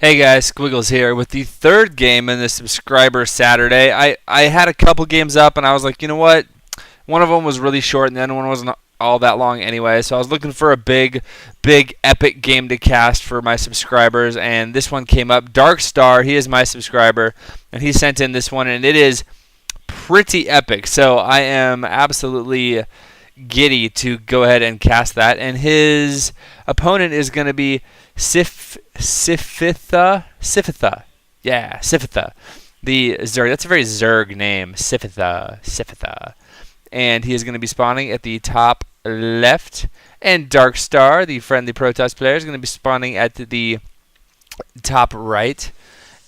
Hey guys, Squiggles here with the third game in the subscriber Saturday. I had a couple games up and I was like, you know what? One of them was really short and the other one wasn't all that long anyway. So I was looking for a big epic game to cast for my subscribers, and this one came up. DarkStar, he is my subscriber, and he sent in this one, and it is pretty epic. So I am absolutely giddy to go ahead and cast that. And his opponent is going to be Sifitha. Yeah, Sifitha. The Zerg. That's a very Zerg name. Sifitha. And he is going to be spawning at the top left. And DarkStar, the friendly protoss player, is going to be spawning at the top right.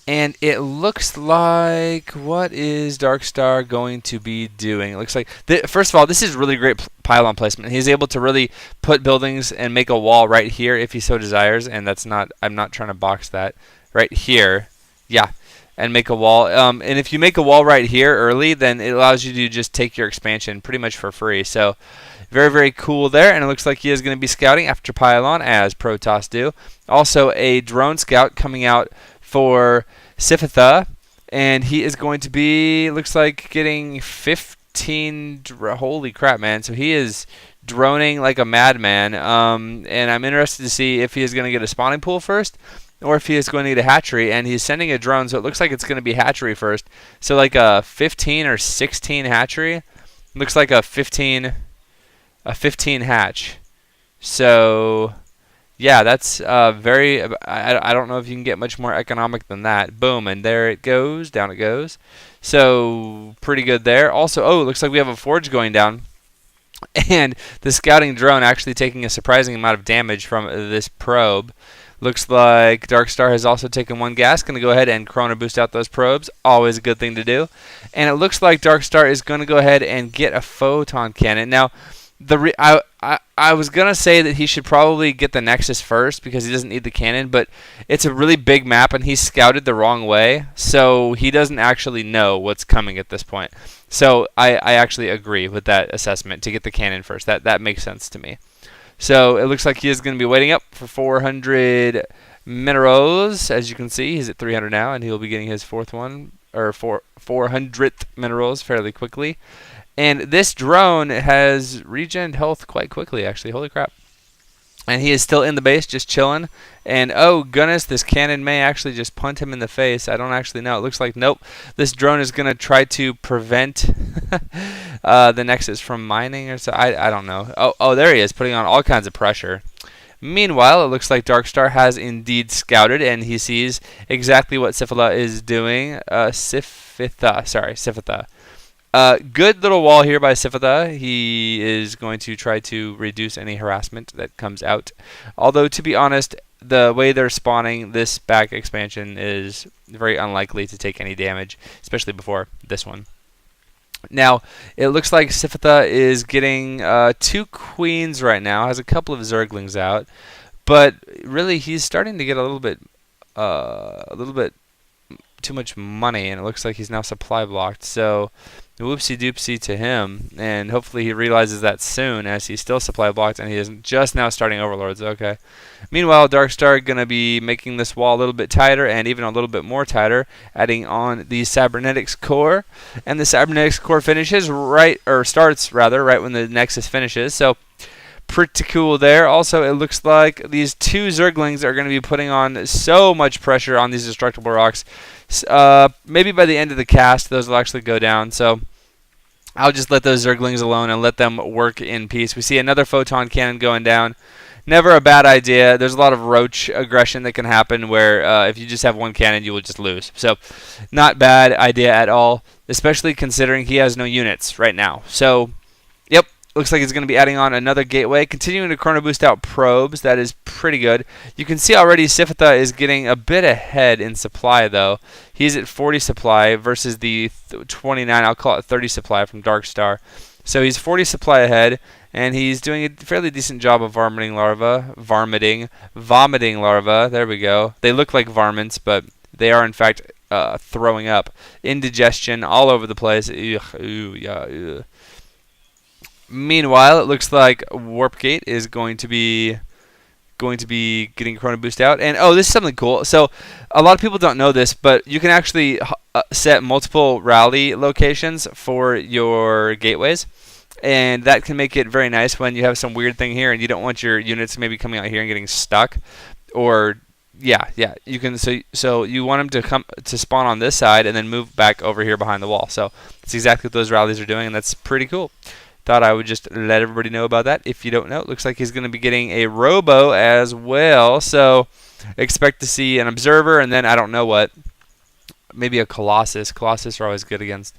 And it looks like, what is DarkStar going to be doing? It looks like, first of all, this is really great pylon placement. He's able to really put buildings and make a wall right here if he so desires. And that's not, I'm not trying to box that. Right here. Yeah. And make a wall. And if you make a wall right here early, then it allows you to just take your expansion pretty much for free. So, very cool there. And it looks like he is going to be scouting after pylon, as Protoss do. Also, a drone scout coming out for Sifitha, and he is going to be, looks like, getting 15, holy crap, man. So he is droning like a madman, and I'm interested to see if he is going to get a spawning pool first, or if he is going to get a hatchery, and he's sending a drone, so it looks like it's going to be hatchery first. So like a 15 or 16 hatchery, looks like a 15 hatch. So yeah, that's very, I don't know if you can get much more economic than that. Boom, and there it goes, down it goes. So, pretty good there. Also, oh, it looks like we have a forge going down. And the scouting drone actually taking a surprising amount of damage from this probe. Looks like DarkStar has also taken one gas. Going to go ahead and chrono boost out those probes. Always a good thing to do. And it looks like DarkStar is going to go ahead and get a photon cannon. Now, I was going to say that he should probably get the Nexus first because he doesn't need the cannon, but it's a really big map and he's scouted the wrong way, so he doesn't actually know what's coming at this point. So I actually agree with that assessment to get the cannon first. That makes sense to me. So it looks like he is going to be waiting up for 400 minerals. As you can see, he's at 300 now, and he'll be getting his fourth one, or 400th minerals fairly quickly. And this drone has regened health quite quickly, actually. Holy crap. And he is still in the base, just chilling. And, oh, goodness, this cannon may actually just punt him in the face. I don't actually know. It looks like, nope. This drone is going to try to prevent the Nexus from mining or so. I don't know. Oh, there he is, putting on all kinds of pressure. Meanwhile, it looks like DarkStar has indeed scouted, and he sees exactly what Sifitha is doing. Sifitha. Good little wall here by Sifitha. He is going to try to reduce any harassment that comes out. Although, to be honest, the way they're spawning, this back expansion is very unlikely to take any damage, especially before this one. Now, it looks like Sifitha is getting 2 queens right now, has a couple of zerglings out, but really he's starting to get a little bit too much money, and it looks like he's now supply blocked. So whoopsie doopsie to him, and hopefully he realizes that soon, as he's still supply blocked and he is just now starting overlords. Okay. Meanwhile, DarkStar going to be making this wall a little bit tighter and even a little bit more tighter, adding on the cybernetics core, and the cybernetics core finishes starts right when the Nexus finishes. So pretty cool there. Also, it looks like these 2 zerglings are going to be putting on so much pressure on these destructible rocks. Maybe by the end of the cast, those will actually go down. So I'll just let those zerglings alone and let them work in peace. We see another photon cannon going down. Never a bad idea. There's a lot of roach aggression that can happen where if you just have one cannon, you will just lose. So not bad idea at all, especially considering he has no units right now. So, yep. Looks like he's going to be adding on another gateway, continuing to chrono boost out probes. That is pretty good. You can see already Sifitha is getting a bit ahead in supply, though. He's at 40 supply versus the 29, I'll call it 30 supply from DarkStar. So he's 40 supply ahead, and he's doing a fairly decent job of vomiting larvae. There we go. They look like varmints, but they are in fact throwing up. Indigestion all over the place. Ugh. Meanwhile, it looks like Warpgate is going to be going to be getting Chrono Boost out. And oh, this is something cool. So a lot of people don't know this, but you can actually set multiple rally locations for your gateways. And that can make it very nice when you have some weird thing here and you don't want your units maybe coming out here and getting stuck. Or yeah, you can. So you want them to come to spawn on this side and then move back over here behind the wall. So that's exactly what those rallies are doing, and that's pretty cool. Thought I would just let everybody know about that. If you don't know, it looks like he's going to be getting a Robo as well. So expect to see an Observer, and then I don't know what, maybe a Colossus. Colossus are always good against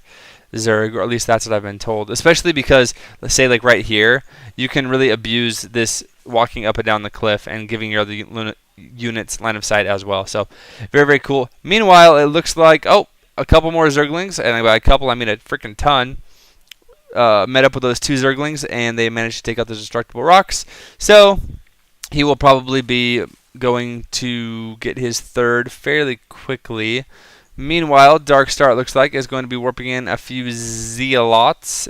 Zerg, or at least that's what I've been told. Especially because, let's say like right here, you can really abuse this walking up and down the cliff and giving your other units line of sight as well. So very, very cool. Meanwhile, it looks like, oh, a couple more Zerglings, and by a couple I mean a freaking ton. Met up with those 2 Zerglings, and they managed to take out those destructible rocks. So he will probably be going to get his 3rd fairly quickly. Meanwhile, DarkStar, it looks like, is going to be warping in a few zealots,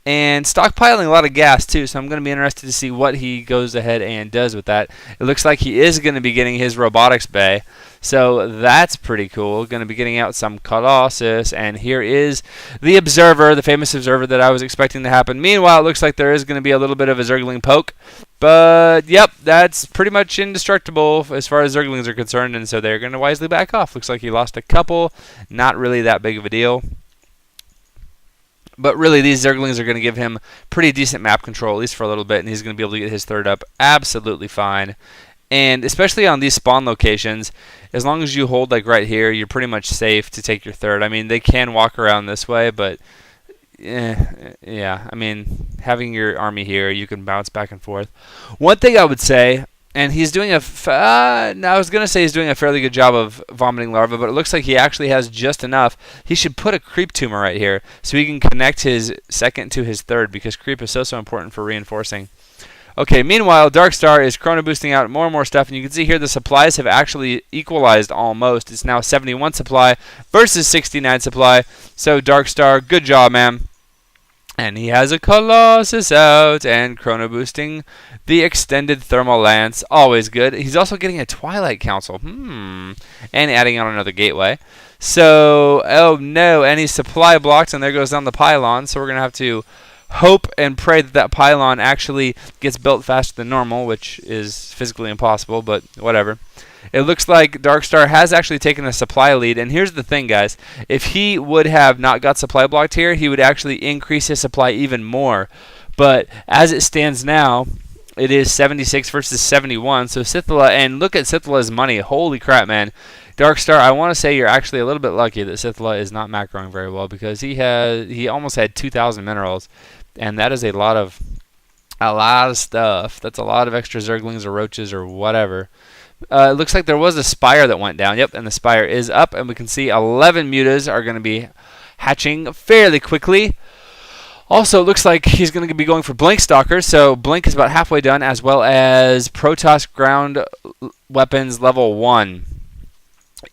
and stockpiling a lot of gas too. So I'm going to be interested to see what he goes ahead and does with that. It looks like he is going to be getting his robotics bay, so that's pretty cool. Going to be getting out some Colossus, and here is the Observer, the famous Observer that I was expecting to happen. Meanwhile, it looks like there is going to be a little bit of a Zergling poke, but yep, that's pretty much indestructible as far as Zerglings are concerned, and so they're going to wisely back off. Looks like he lost a couple, not really that big of a deal. But really, these Zerglings are going to give him pretty decent map control, at least for a little bit, and he's going to be able to get his 3rd up absolutely fine. And especially on these spawn locations, as long as you hold like right here, you're pretty much safe to take your 3rd. I mean, they can walk around this way, but yeah, I mean, having your army here, you can bounce back and forth. One thing I would say, and he's doing I was going to say he's doing a fairly good job of vomiting larva, but it looks like he actually has just enough. He should put a creep tumor right here so he can connect his 2nd to his 3rd, because creep is so important for reinforcing. Okay, meanwhile, DarkStar is chrono boosting out more and more stuff, and you can see here the supplies have actually equalized almost. It's now 71 supply versus 69 supply. So DarkStar, good job, man. And he has a Colossus out and chrono boosting the extended thermal lance. Always good. He's also getting a Twilight Council. And adding on another gateway. So, oh no, and he's supply blocked, and there goes down the pylon. So we're going to have to hope and pray that that pylon actually gets built faster than normal, which is physically impossible, but whatever. It looks like DarkStar has actually taken a supply lead, and here's the thing, guys. If he would have not got supply blocked here, he would actually increase his supply even more. But as it stands now, it is 76 versus 71, so Scythila, and look at Scythila's money. Holy crap, man. DarkStar, I want to say you're actually a little bit lucky that Scythila is not macroing very well, because he almost had 2,000 minerals, and that is a lot of stuff. That's a lot of extra Zerglings or Roaches or whatever. It looks like there was a Spire that went down. Yep, and the Spire is up, and we can see 11 mutas are going to be hatching fairly quickly. Also, it looks like he's going to be going for Blink Stalkers, so Blink is about halfway done, as well as Protoss Ground Weapons Level 1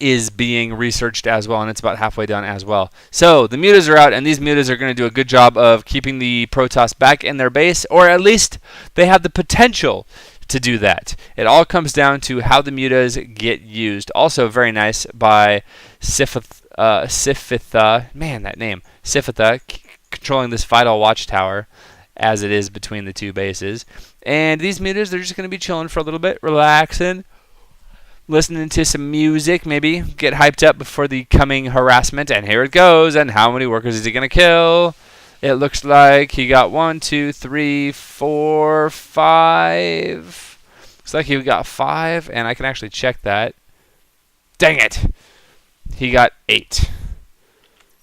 is being researched as well, and it's about halfway done as well. So the mutas are out, and these mutas are going to do a good job of keeping the Protoss back in their base, or at least they have the potential to do that. It all comes down to how the mutas get used. Also very nice by Sifitha, man, that name, Sifitha, controlling this vital watchtower as it is between the 2 bases. And these mutas, they're just going to be chilling for a little bit, relaxing, listening to some music, maybe get hyped up before the coming harassment. And here it goes. And how many workers is he going to kill? It looks like he got 1, 2, 3, 4, 5. Looks like he got 5, and I can actually check that. Dang it! He got 8.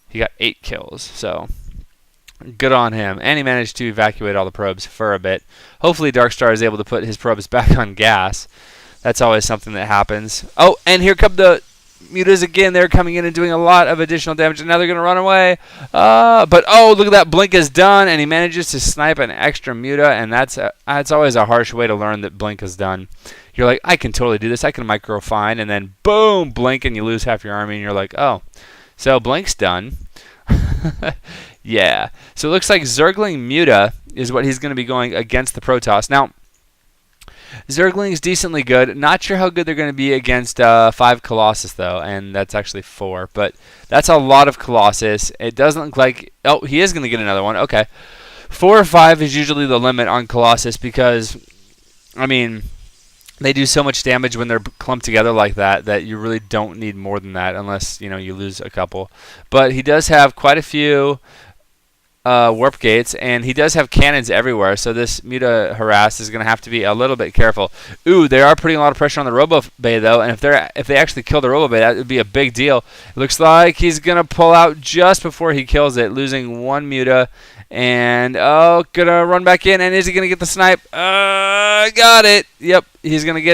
He got 8 kills, so good on him. And he managed to evacuate all the probes for a bit. Hopefully DarkStar is able to put his probes back on gas. That's always something that happens. Oh, and here come the mutas again. They're coming in and doing a lot of additional damage, and now they're going to run away. But oh, look at that. Blink is done, and he manages to snipe an extra muta, and that's always a harsh way to learn that Blink is done. You're like, I can totally do this. I can micro fine, and then boom, Blink, and you lose half your army, and you're like, oh, so Blink's done. Yeah. So it looks like Zergling Muta is what he's going to be going against the Protoss. Now, Zergling's decently good. Not sure how good they're going to be against 5 Colossus, though, and that's actually 4. But that's a lot of Colossus. It doesn't look like... Oh, he is going to get another one. Okay. 4 or 5 is usually the limit on Colossus because, I mean, they do so much damage when they're clumped together like that that you really don't need more than that unless, you lose a couple. But he does have quite a few... warp gates, and he does have cannons everywhere, so this Muta Harass is going to have to be a little bit careful. Ooh, they are putting a lot of pressure on the Robo Bay, though, and if they actually kill the Robo Bay, that would be a big deal. It looks like he's going to pull out just before he kills it, losing 1 Muta, and, gonna run back in, and is he going to get the snipe? Got it! Yep, he's going to get it.